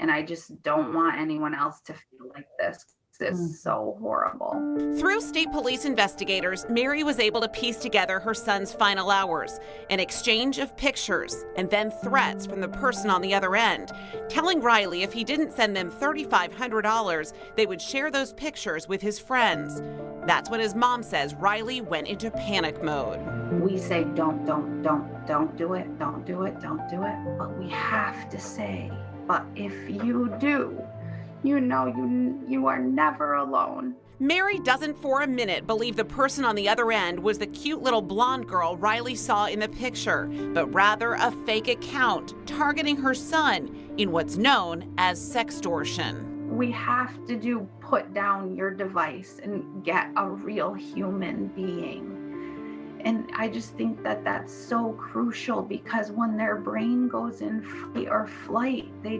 And I just don't want anyone else to feel like this. This is so horrible. Through state police investigators, Mary was able to piece together her son's final hours, an exchange of pictures, and then threats from the person on the other end, telling Riley if he didn't send them $3,500, they would share those pictures with his friends. That's when his mom says Riley went into panic mode. We say, don't do it, don't do it, don't do it. But we have to say, but if you do, you know you are never alone. Mary doesn't for a minute believe the person on the other end was the cute little blonde girl Riley saw in the picture, but rather a fake account targeting her son in what's known as sextortion. We have to put down your device and get a real human being. And I just think that that's so crucial, because when their brain goes in fight or flight, they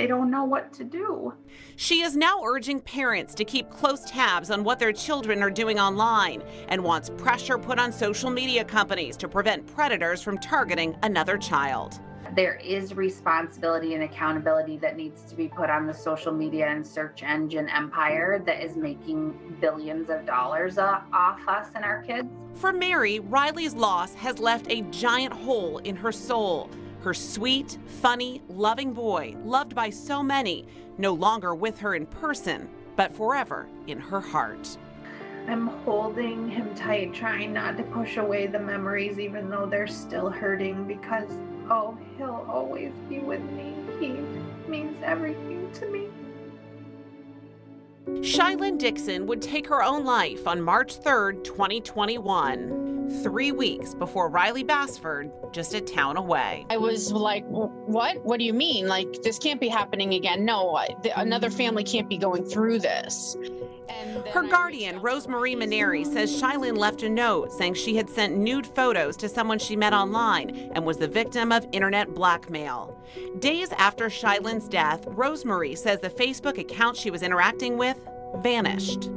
don't know what to do. She is now urging parents to keep close tabs on what their children are doing online and wants pressure put on social media companies to prevent predators from targeting another child. There is responsibility and accountability that needs to be put on the social media and search engine empire that is making billions of dollars off us and our kids. For Mary, Riley's loss has left a giant hole in her soul. Her sweet, funny, loving boy, loved by so many, no longer with her in person, but forever in her heart. I'm holding him tight, trying not to push away the memories, even though they're still hurting, because, he'll always be with me. He means everything to me. Shylin Dixon would take her own life on March 3rd, 2021. 3 weeks before Riley Bassford, just a town away. I was like, what? What do you mean? Like, this can't be happening again. No, another family can't be going through this. Her guardian, Rosemarie Maneri, says Shylin left a note saying she had sent nude photos to someone she met online and was the victim of internet blackmail. Days after Shylin's death, Rosemarie says the Facebook account she was interacting with vanished.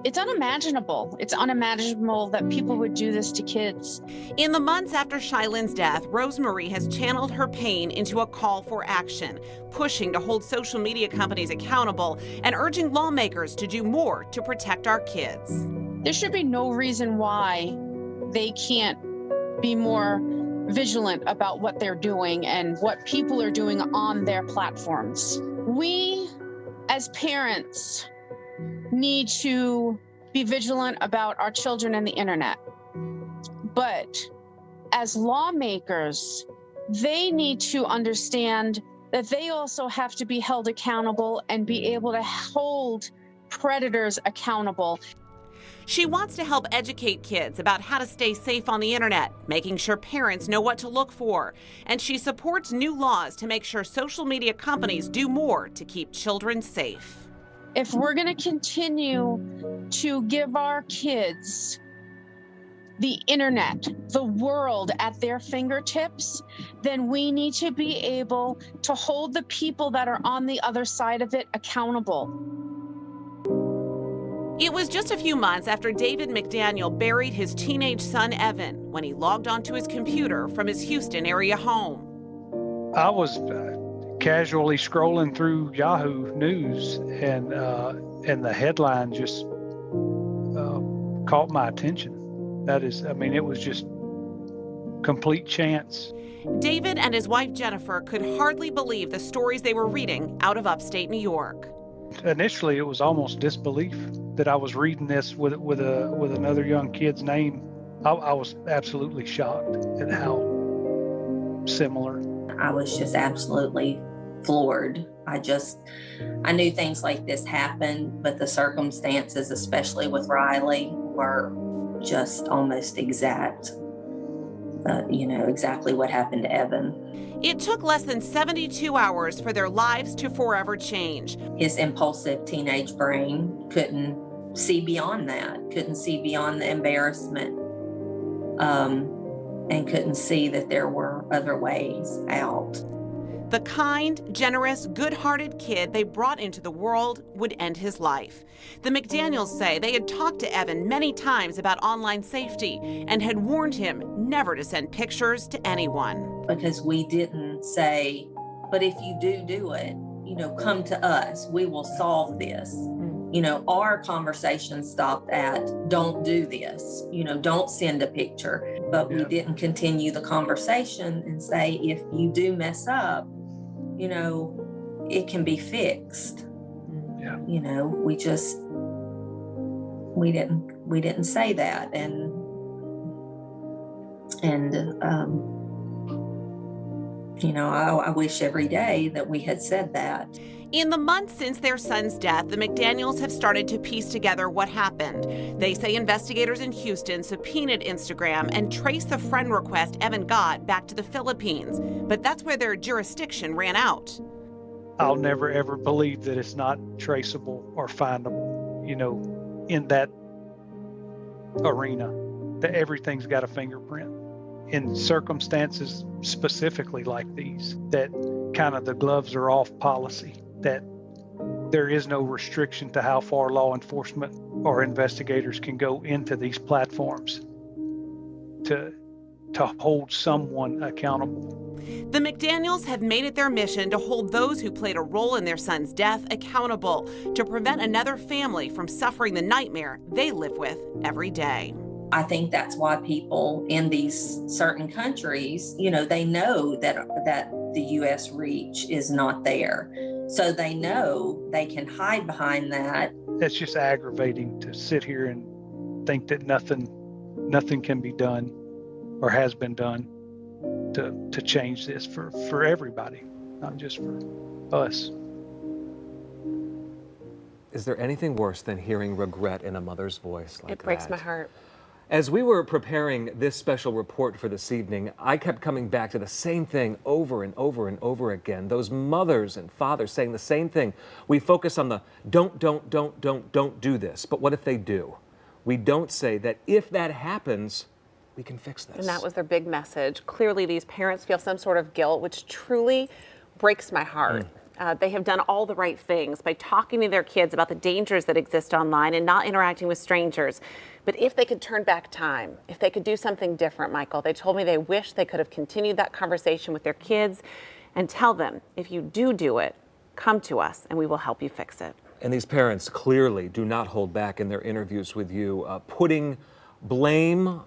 It's unimaginable. It's unimaginable that people would do this to kids. In the months after Shylin's death, Rosemarie has channeled her pain into a call for action, pushing to hold social media companies accountable and urging lawmakers to do more to protect our kids. There should be no reason why they can't be more vigilant about what they're doing and what people are doing on their platforms. We, as parents, need to be vigilant about our children and the internet. But as lawmakers, they need to understand that they also have to be held accountable and be able to hold predators accountable. She wants to help educate kids about how to stay safe on the internet, making sure parents know what to look for. And she supports new laws to make sure social media companies do more to keep children safe. If we're going to continue to give our kids the internet, the world at their fingertips, then we need to be able to hold the people that are on the other side of it accountable. It was just a few months after David McDaniel buried his teenage son, Evan, when he logged onto his computer from his Houston area home. I was casually scrolling through Yahoo News, and the headline just caught my attention. It was just complete chance. David and his wife Jennifer could hardly believe the stories they were reading out of upstate New York. Initially, it was almost disbelief that I was reading this with another young kid's name. I was absolutely shocked at how similar. I was just absolutely floored. I knew things like this happened, but the circumstances, especially with Riley, were just almost exact. Exactly what happened to Evan. It took less than 72 hours for their lives to forever change. His impulsive teenage brain couldn't see beyond that, couldn't see beyond the embarrassment, and couldn't see that there were other ways out. The kind, generous, good-hearted kid they brought into the world would end his life. The McDaniels say they had talked to Evan many times about online safety and had warned him never to send pictures to anyone. Because we didn't say, but if you do it, come to us, we will solve this. Our conversation stopped at, don't do this, don't send a picture. But we didn't continue the conversation and say, if you do mess up, it can be fixed. Yeah. We didn't say that. And I wish every day that we had said that. In the months since their son's death, the McDaniels have started to piece together what happened. They say investigators in Houston subpoenaed Instagram and traced the friend request Evan got back to the Philippines, but that's where their jurisdiction ran out. I'll never ever believe that it's not traceable or findable, in that arena, that everything's got a fingerprint. In circumstances specifically like these, that kind of the gloves are off policy, that there is no restriction to how far law enforcement or investigators can go into these platforms to hold someone accountable. The McDaniels have made it their mission to hold those who played a role in their son's death accountable, to prevent another family from suffering the nightmare they live with every day. I think that's why people in these certain countries, they know that the U.S. reach is not there. So they know they can hide behind that. It's just aggravating to sit here and think that nothing can be done or has been done to change this for everybody, not just for us. Is there anything worse than hearing regret in a mother's voice like that? It breaks my heart. As we were preparing this special report for this evening, I kept coming back to the same thing over and over and over again. Those mothers and fathers saying the same thing. We focus on the don't do this. But what if they do? We don't say that if that happens, we can fix this. And that was their big message. Clearly, these parents feel some sort of guilt, which truly breaks my heart. They have done all the right things by talking to their kids about the dangers that exist online and not interacting with strangers. But if they could turn back time, if they could do something different, Michael, they told me they wish they could have continued that conversation with their kids and tell them, if you do it, come to us and we will help you fix it. And these parents clearly do not hold back in their interviews with you, putting blame,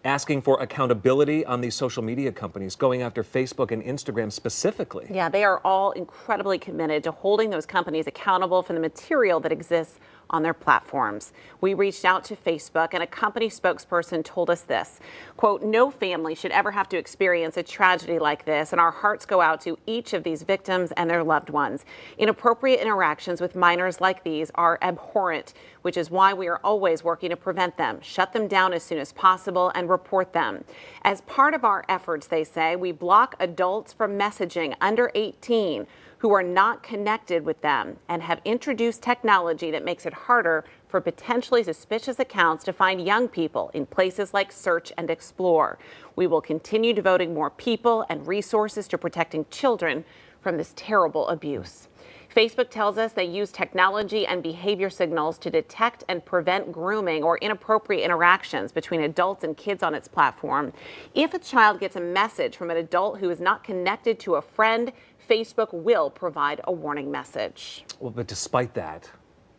asking for accountability on these social media companies, going after Facebook and Instagram specifically. Yeah, they are all incredibly committed to holding those companies accountable for the material that exists on their platforms. We reached out to Facebook, and a company spokesperson told us this, quote, "No family should ever have to experience a tragedy like this, and our hearts go out to each of these victims and their loved ones. Inappropriate interactions with minors like these are abhorrent, which is why we are always working to prevent them, shut them down as soon as possible, and report them. As part of our efforts," they say, "we block adults from messaging under 18 who are not connected with them and have introduced technology that makes it harder for potentially suspicious accounts to find young people in places like Search and Explore. We will continue devoting more people and resources to protecting children from this terrible abuse." Facebook tells us they use technology and behavior signals to detect and prevent grooming or inappropriate interactions between adults and kids on its platform. If a child gets a message from an adult who is not connected to a friend, Facebook will provide a warning message. Well, but despite that,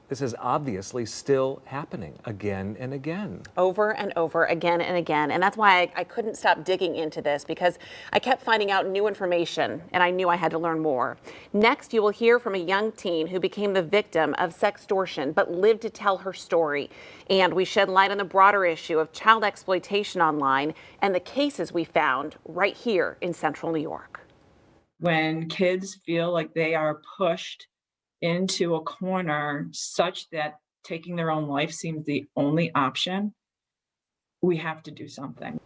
this is obviously still happening again and again. Over and over, again and again. And that's why I couldn't stop digging into this, because I kept finding out new information and I knew I had to learn more. Next, you will hear from a young teen who became the victim of sextortion but lived to tell her story. And we shed light on the broader issue of child exploitation online and the cases we found right here in Central New York. When kids feel like they are pushed into a corner such that taking their own life seems the only option, we have to do something.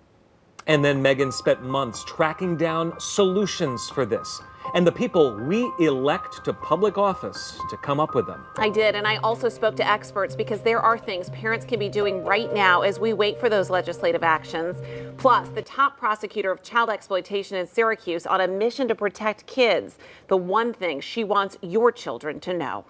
And then Megan spent months tracking down solutions for this and the people we elect to public office to come up with them. I did, and I also spoke to experts because there are things parents can be doing right now as we wait for those legislative actions. Plus, the top prosecutor of child exploitation in Syracuse on a mission to protect kids, the one thing she wants your children to know.